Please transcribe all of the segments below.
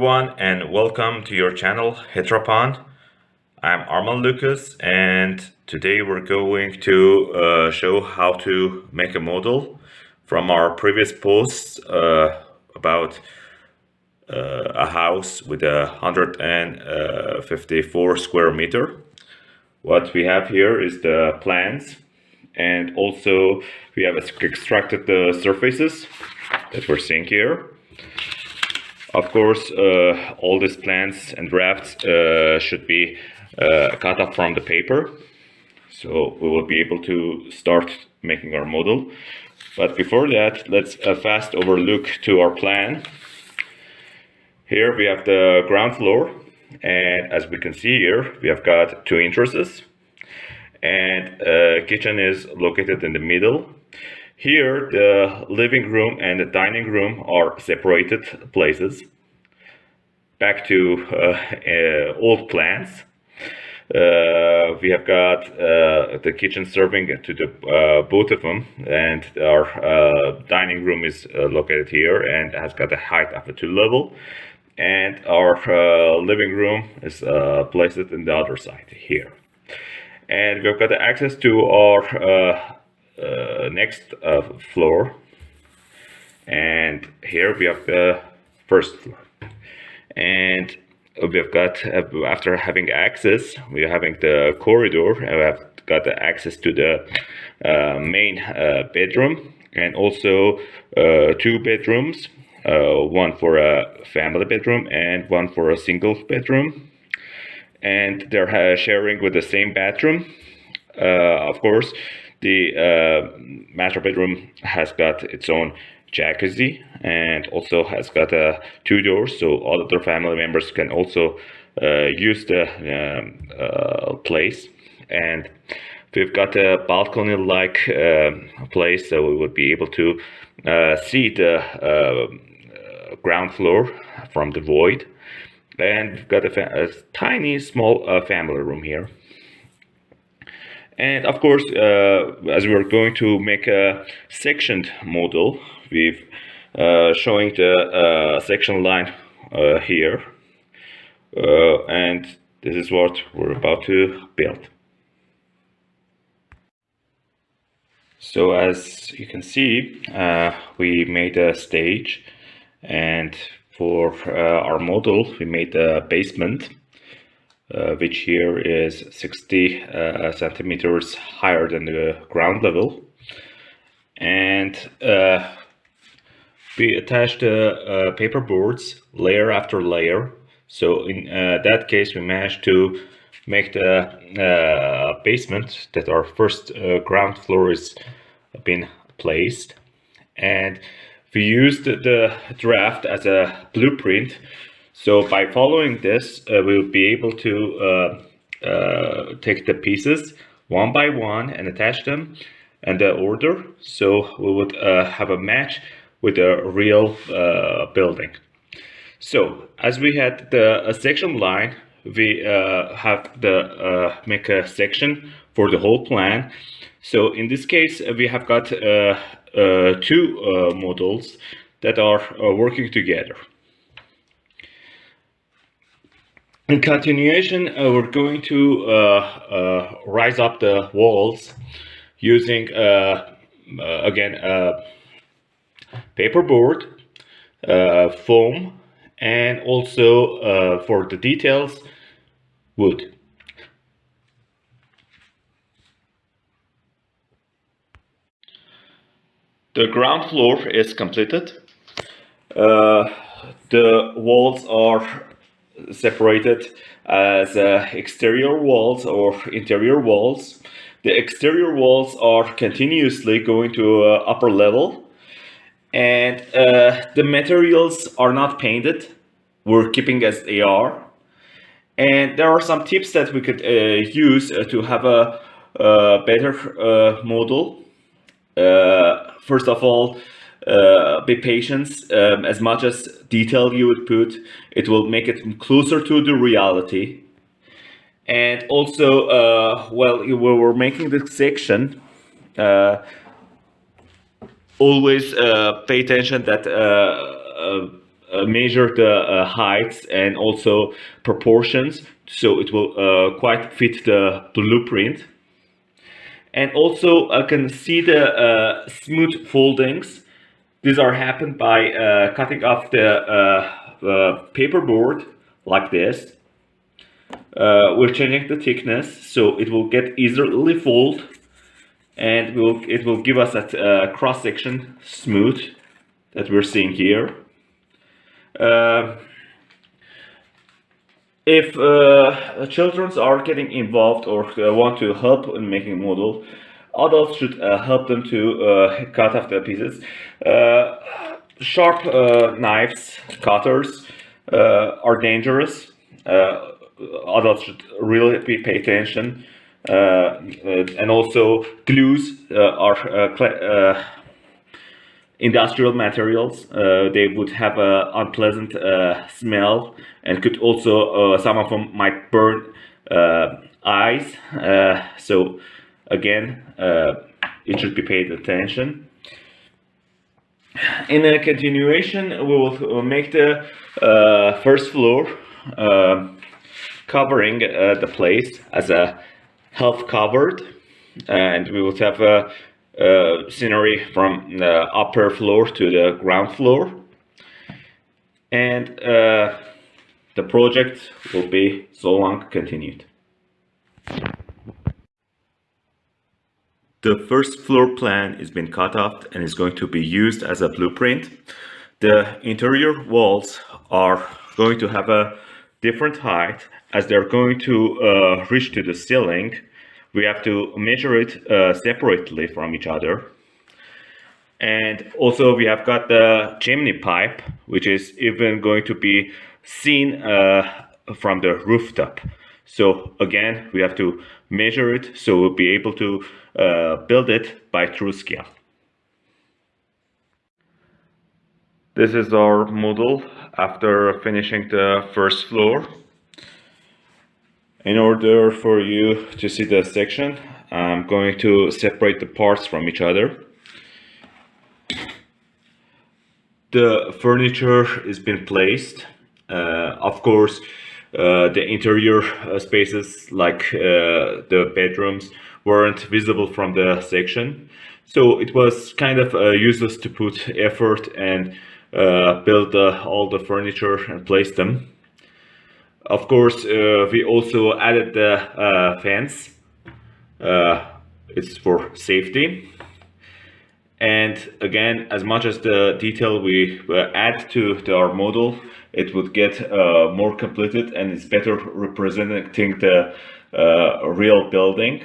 everyone, and welcome to your channel Heteropon. I'm Arman Lucas, and today we're going to show how to make a model from our previous posts about a house with 154 square meter. What we have here is the plans, and also we have extracted the surfaces that we're seeing here. Of course, all these plans and drafts should be cut off from the paper, so we will be able to start making our model. But before that, let's fast overlook to our plan. Here we have the ground floor, and as we can see here, we have got two entrances, and kitchen is located in the middle. Here, the living room and the dining room are separated places. Back to old plans. We have got the kitchen serving to the both of them, and our dining room is located here and has got a height of a 2 level. And our living room is placed in the other side here. And we've got access to our next floor, and here we have the first floor, and we've got after having access, we're having the corridor, and we have got the access to the main bedroom, and also two bedrooms, one for a family bedroom and one for a single bedroom, and they're sharing with the same bathroom. Of course, the master bedroom has got its own jacuzzi and also has got two doors, so all other family members can also use the place. And we've got a balcony-like place, so we would be able to see the ground floor from the void. And we've got a tiny, small family room here. And of course, as we're going to make a sectioned model, we've showing the section line here, and this is what we're about to build. So as you can see, we made a stage, and for our model, we made a basement. Which here is 60 centimeters higher than the ground level, and we attached the paper boards layer after layer. So in that case, we managed to make the basement that our first ground floor is been placed, and we used the draft as a blueprint. So by following this, we'll be able to take the pieces one by one and attach them in the order. So we would have a match with a real building. So as we had the section line, we have the make a section for the whole plan. So in this case, we have got two models that are working together. In continuation, we're going to rise up the walls using again paperboard, foam, and also for the details, wood. The ground floor is completed. The walls are separated as exterior walls or interior walls. The exterior walls are continuously going to upper level, and the materials are not painted. We're keeping as they are, and there are some tips that we could use to have a better model. First of all, be patient. As much as detail you would put, it will make it closer to the reality. And also, when we're making the section, always pay attention that measure the heights and also proportions, so it will quite fit the blueprint. And also I can see the smooth foldings. These are happened by cutting off the paperboard like this. We're changing the thickness so it will get easily fold, and it will give us that cross section smooth that we're seeing here. If children are getting involved or want to help in making a model, adults should help them to cut off the pieces. Sharp knives, cutters are dangerous. Adults should really pay attention. And also glues are industrial materials. They would have an unpleasant smell, and could also some of them might burn eyes. So again, it should be paid attention. In a continuation, we will make the first floor covering the place as a half covered, and we will have a scenery from the upper floor to the ground floor, and the project will be so long continued. The first floor plan is being cut off and is going to be used as a blueprint. The interior walls are going to have a different height as they're going to reach to the ceiling. We have to measure it separately from each other. And also we have got the chimney pipe, which is even going to be seen from the rooftop. So again, we have to measure it so we'll be able to build it by true scale. This is our model after finishing the first floor. In order for you to see the section, I'm going to separate the parts from each other. The furniture has been placed. Of course, the interior spaces like the bedrooms weren't visible from the section. So it was kind of useless to put effort and build all the furniture and place them. Of course, we also added the fence. It's for safety. And again, as much as the detail we add to our model, it would get more completed and it's better representing the real building.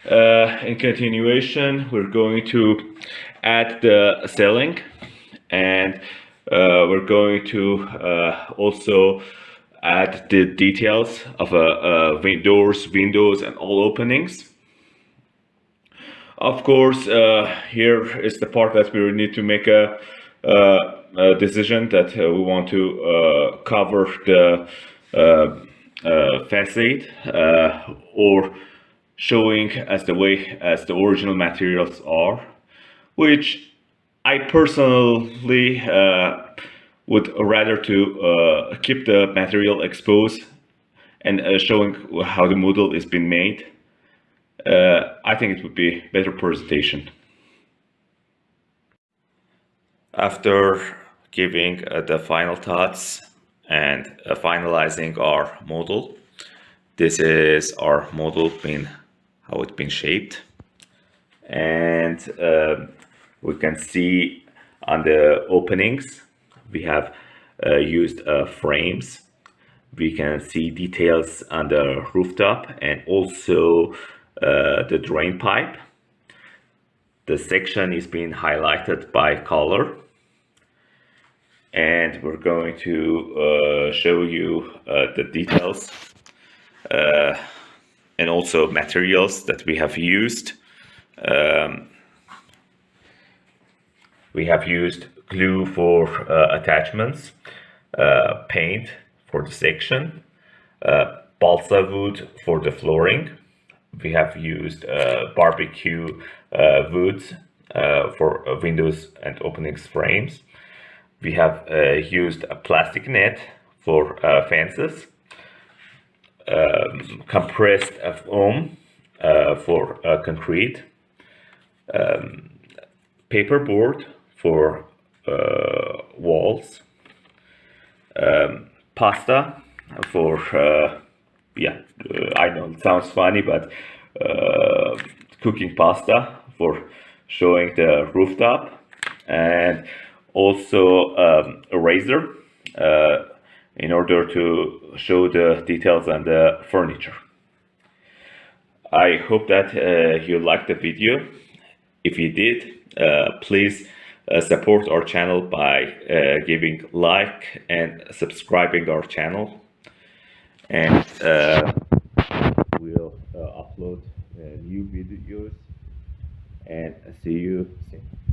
In continuation, we're going to add the ceiling, and we're going to also add the details of doors, windows, and all openings. Of course, here is the part that we need to make a decision that we want to cover the facade or showing as the way as the original materials are, which I personally would rather to keep the material exposed and showing how the model is being made. I think it would be better presentation. After giving the final thoughts and finalizing our model, this is our model how it's been shaped, and we can see on the openings we have used frames. We can see details on the rooftop and also the drain pipe. The section is being highlighted by color, and we're going to show you the details and also materials that we have used. We have used glue for attachments, paint for the section, balsa wood for the flooring. We have used barbecue woods for windows and openings frames. We have used a plastic net for fences, compressed foam for concrete, paperboard for walls, pasta for I know it sounds funny, but cooking pasta for showing the rooftop, and also a razor in order to show the details on the furniture. I hope that you liked the video. If you did, please support our channel by giving like and subscribing our channel, and we'll upload new videos, and see you soon.